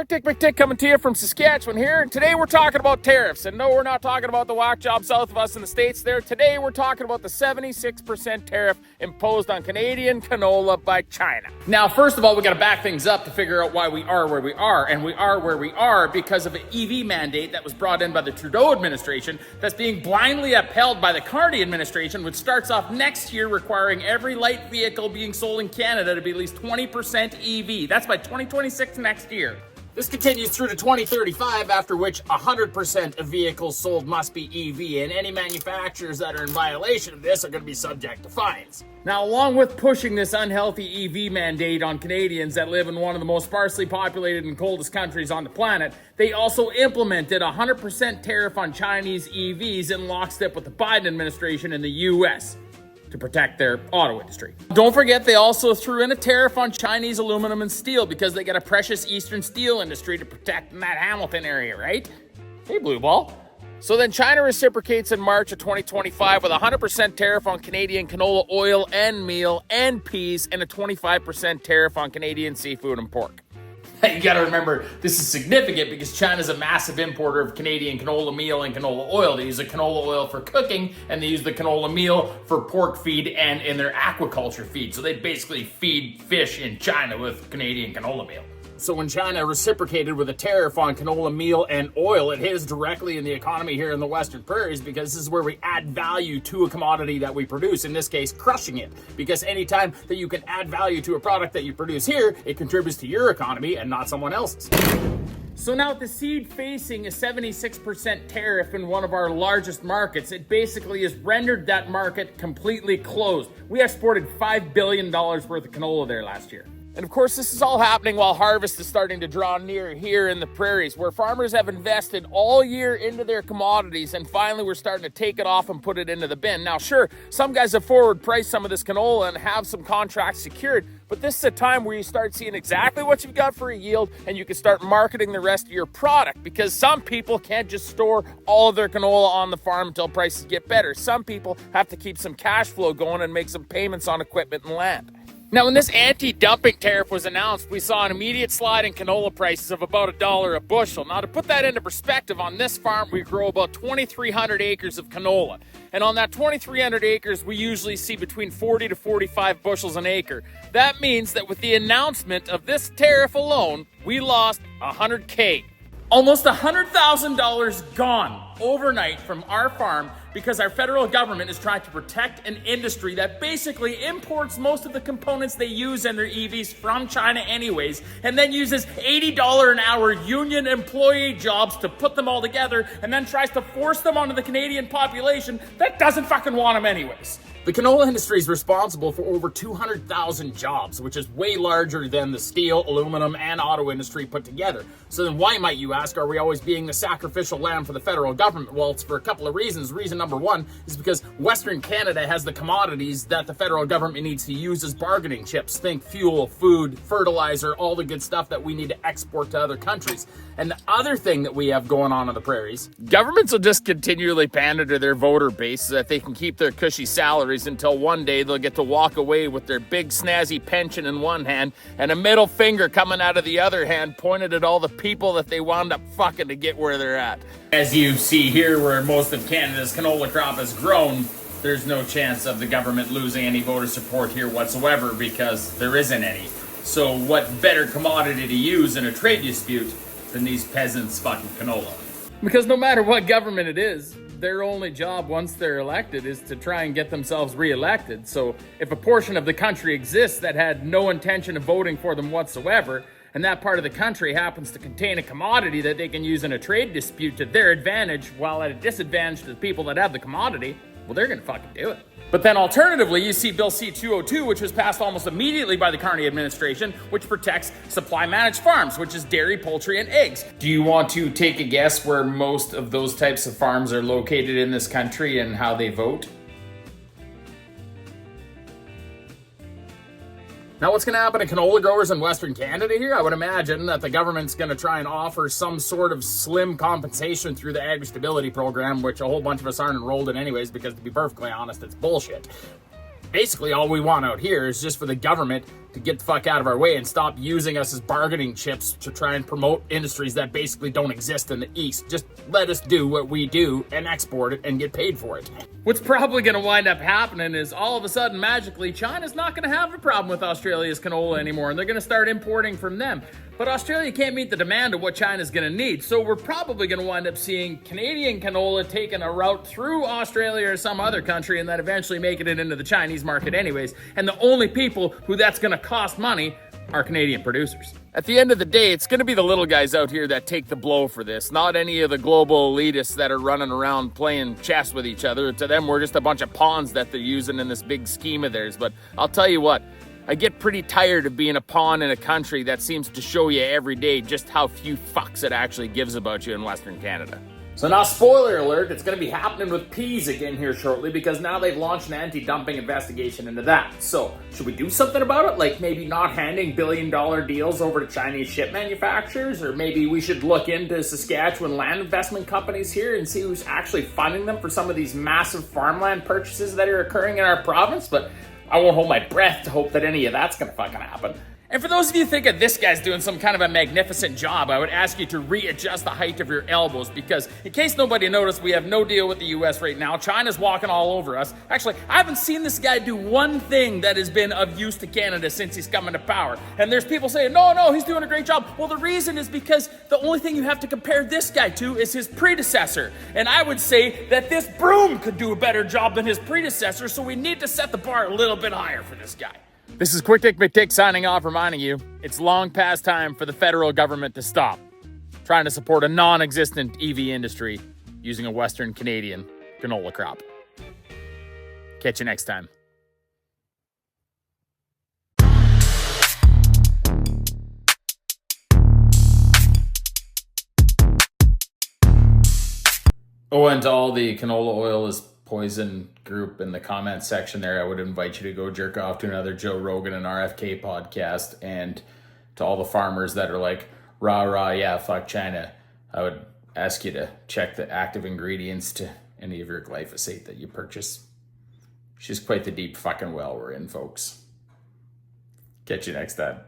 Quick tick coming to you from Saskatchewan here. Today we're talking about tariffs. And no, we're not talking about the whack job south of us in the States there. Today we're talking about the 76% tariff imposed on Canadian canola by China. Now, first of all, we got to back things up to figure out why we are where we are. And we are where we are because of an EV mandate that was brought in by the Trudeau administration that's being blindly upheld by the Carney administration, which starts off next year requiring every light vehicle being sold in Canada to be at least 20% EV. That's by 2026 next year. This continues through to 2035, after which 100% of vehicles sold must be EV, and any manufacturers that are in violation of this are going to be subject to fines. Now, along with pushing this unhealthy EV mandate on Canadians that live in one of the most sparsely populated and coldest countries on the planet, they also implemented a 100% tariff on Chinese EVs in lockstep with the Biden administration in the US. To protect their auto industry. Don't forget, they also threw in a tariff on Chinese aluminum and steel because they got a precious eastern steel industry to protect in that Hamilton area, right? Hey, blue ball. So then China reciprocates in March of 2025 with a 100% tariff on Canadian canola oil and meal and peas and a 25% tariff on Canadian seafood and pork. You gotta remember, this is significant because China's a massive importer of Canadian canola meal and canola oil. They use the canola oil for cooking, and they use the canola meal for pork feed and in their aquaculture feed. So they basically feed fish in China with Canadian canola meal. So when China reciprocated with a tariff on canola meal and oil, it hit us directly in the economy here in the Western Prairies because this is where we add value to a commodity that we produce, in this case, crushing it. Because anytime that you can add value to a product that you produce here, it contributes to your economy and not someone else's. So now with the seed facing a 76% tariff in one of our largest markets, it basically has rendered that market completely closed. We exported $5 billion worth of canola there last year. And of course, this is all happening while harvest is starting to draw near here in the prairies, where farmers have invested all year into their commodities, and finally we're starting to take it off and put it into the bin. Now, sure, some guys have forward priced some of this canola and have some contracts secured, but this is a time where you start seeing exactly what you've got for a yield, and you can start marketing the rest of your product, because some people can't just store all of their canola on the farm until prices get better. Some people have to keep some cash flow going and make some payments on equipment and land. Now, when this anti-dumping tariff was announced, we saw an immediate slide in canola prices of about $1 a bushel. Now, to put that into perspective, on this farm, we grow about 2,300 acres of canola. And on that 2,300 acres, we usually see between 40 to 45 bushels an acre. That means that with the announcement of this tariff alone, we lost $100K. Almost $100,000 gone overnight from our farm because our federal government is trying to protect an industry that basically imports most of the components they use in their EVs from China anyways, and then uses $80 an hour union employee jobs to put them all together, and then tries to force them onto the Canadian population that doesn't fucking want them anyways. The canola industry is responsible for over 200,000 jobs, which is way larger than the steel, aluminum, and auto industry put together. So then why, might you ask, are we always being the sacrificial lamb for the federal government? Well, it's for a couple of reasons. Reason number one is because Western Canada has the commodities that the federal government needs to use as bargaining chips. Think fuel, food, fertilizer, all the good stuff that we need to export to other countries. And the other thing that we have going on in the prairies, governments will just continually pander to their voter base so that they can keep their cushy salaries until one day they'll get to walk away with their big snazzy pension in one hand and a middle finger coming out of the other hand pointed at all the people that they wound up fucking to get where they're at. As you see here, where most of Canada's canola crop has grown, there's no chance of the government losing any voter support here whatsoever because there isn't any. So what better commodity to use in a trade dispute than these peasants' fucking canola? Because no matter what government it is, their only job once they're elected is to try and get themselves reelected. So if a portion of the country exists that had no intention of voting for them whatsoever, and that part of the country happens to contain a commodity that they can use in a trade dispute to their advantage while at a disadvantage to the people that have the commodity, well, they're gonna fucking do it. But then alternatively, you see Bill C-202, which was passed almost immediately by the Carney administration, which protects supply managed farms, which is dairy, poultry, and eggs. Do you want to take a guess where most of those types of farms are located in this country and how they vote? Now, what's going to happen to canola growers in Western Canada here? I would imagine that the government's going to try and offer some sort of slim compensation through the Ag Stability Program, which a whole bunch of us aren't enrolled in anyways, because to be perfectly honest, it's bullshit. Basically, all we want out here is just for the government to to get the fuck out of our way and stop using us as bargaining chips to try and promote industries that basically don't exist in the East. Just let us do what we do and export it and get paid for it. What's probably going to wind up happening is all of a sudden, magically, China's not going to have a problem with Australia's canola anymore, and they're going to start importing from them. But Australia can't meet the demand of what China's going to need, so we're probably going to wind up seeing Canadian canola taking a route through Australia or some other country and then eventually making it into the Chinese market anyways. And the only people who that's going to cost money are Canadian producers. At the end of the day, it's going to be the little guys out here that take the blow for this, not any of the global elitists that are running around playing chess with each other. To them, we're just a bunch of pawns that they're using in this big scheme of theirs. But I'll tell you what, I get pretty tired of being a pawn in a country that seems to show you every day just how few fucks it actually gives about you in Western Canada. So now, spoiler alert, it's going to be happening with peas again here shortly because now they've launched an anti-dumping investigation into that. So should we do something about it? Like maybe not handing billion-dollar deals over to Chinese ship manufacturers? Or maybe we should look into Saskatchewan land investment companies here and see who's actually funding them for some of these massive farmland purchases that are occurring in our province? But I won't hold my breath to hope that any of that's going to fucking happen. And for those of you thinking this guy's doing some kind of a magnificent job, I would ask you to readjust the height of your elbows because in case nobody noticed, we have no deal with the US right now. China's walking all over us. Actually, I haven't seen this guy do one thing that has been of use to Canada since he's come into power. And there's people saying, no, he's doing a great job. Well, the reason is because the only thing you have to compare this guy to is his predecessor. And I would say that this broom could do a better job than his predecessor, so we need to set the bar a little bit higher for this guy. This is Quick Dick McDick signing off, reminding you it's long past time for the federal government to stop trying to support a non-existent EV industry using a Western Canadian canola crop. Catch you next time. Oh, and to all the canola oil is poison group in the comment section there, I would invite you to go jerk off to another Joe Rogan and RFK podcast. And to all the farmers that are like, rah, yeah, fuck China, I would ask you to check the active ingredients to any of your glyphosate that you purchase. She's quite the deep fucking well we're in, folks. Catch you next time.